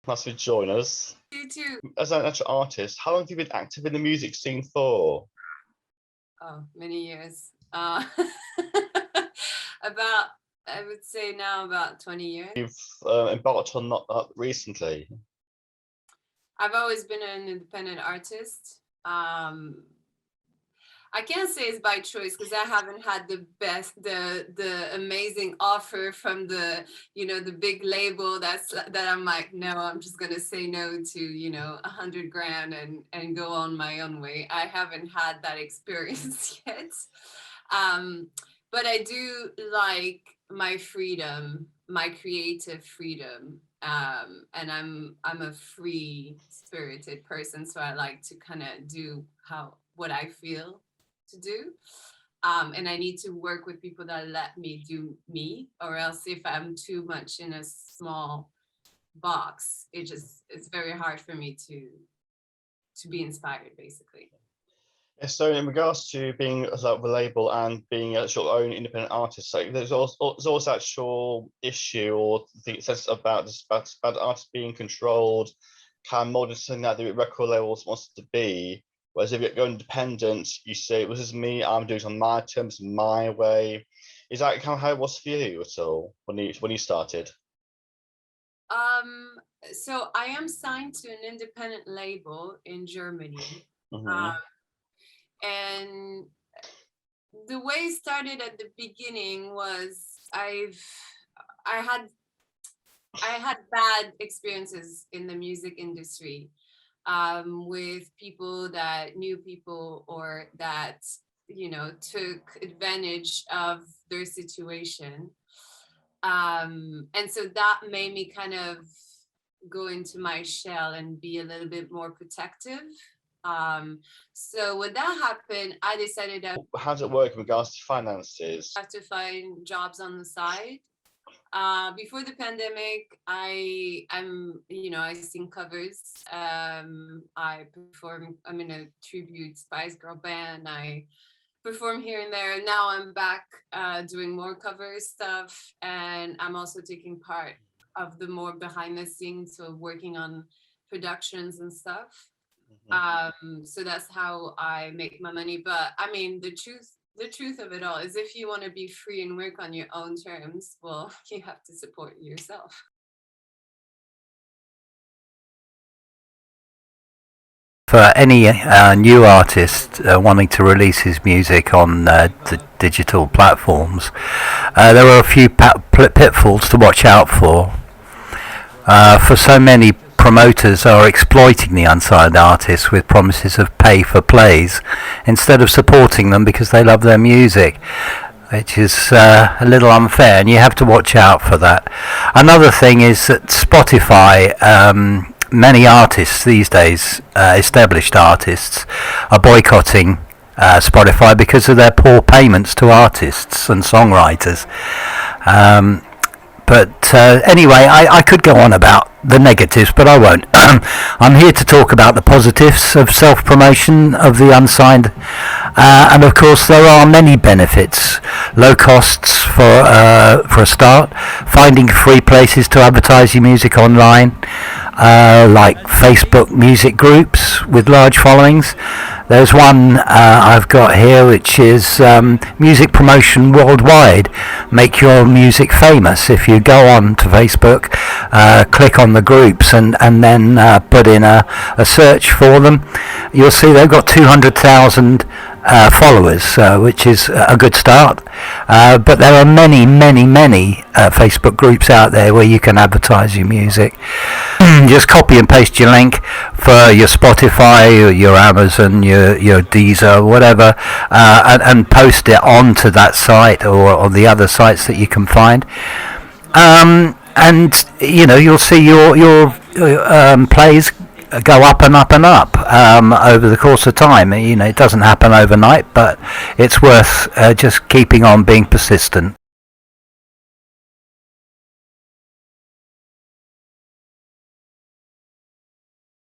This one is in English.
Nice to join us. You too. As an actual artist, how long have you been active in the music scene for? Oh, many years. About, I would say now about 20 years. You've embarked on that recently. I've always been an independent artist. I can't say it's by choice because I haven't had the amazing offer from the big label that I'm like, no, I'm just gonna say no to 100 grand and go on my own way. I haven't had that experience yet, but I do like my freedom, my creative freedom, and I'm a free spirited person, so I like to kind of do what I feel to do, and I need to work with people that let me do me, or else if I'm too much in a small box, it's very hard for me to be inspired, basically. So in regards to being a label and being a your own independent artist, like there's also actual issue or the sense about artists being controlled, kind of molded something that the record labels wants it to be. Whereas if you go independent, you say, "Well, this is me. I'm doing it on my terms, my way." Is that kind of how it was for you at all when you started? So I am signed to an independent label in Germany. Mm-hmm. And the way it started at the beginning was I had bad experiences in the music industry, with people that knew people or that took advantage of their situation, and so that made me kind of go into my shell and be a little bit more protective. So when that happened, I decided that How does it work in regards to finances? I have to find jobs on the side. Before the pandemic, I sing covers. I'm in a tribute Spice Girl band. I perform here and there. Now I'm back doing more cover stuff, and I'm also taking part of the more behind the scenes, so working on productions and stuff. So that's how I make my money. But I mean, the truth of it all is, if you want to be free and work on your own terms, well, you have to support yourself. For any new artist wanting to release his music on the digital platforms, there are a few pitfalls to watch out for. For so many promoters are exploiting the unsigned artists with promises of pay for plays instead of supporting them because they love their music, which is a little unfair, and you have to watch out for that. Another thing is that Spotify, many artists these days, established artists, are boycotting Spotify because of their poor payments to artists and songwriters. But anyway, I could go on about the negatives, but I won't. I'm here to talk about the positives of self-promotion of the unsigned, and of course there are many benefits. Low costs for a start, finding free places to advertise your music online, like Facebook music groups with large followings. There's one I've got here, which is music promotion worldwide. Make your music famous. If you go on to Facebook, click on the groups and then put in a search for them, you'll see they've got 200,000 followers, which is a good start. But there are many Facebook groups out there where you can advertise your music. Just copy and paste your link for your Spotify, your Amazon, your Deezer, whatever, and post it onto that site or the other sites that you can find. And you'll see your plays go up and up and up over the course of time. It doesn't happen overnight, but it's worth just keeping on being persistent.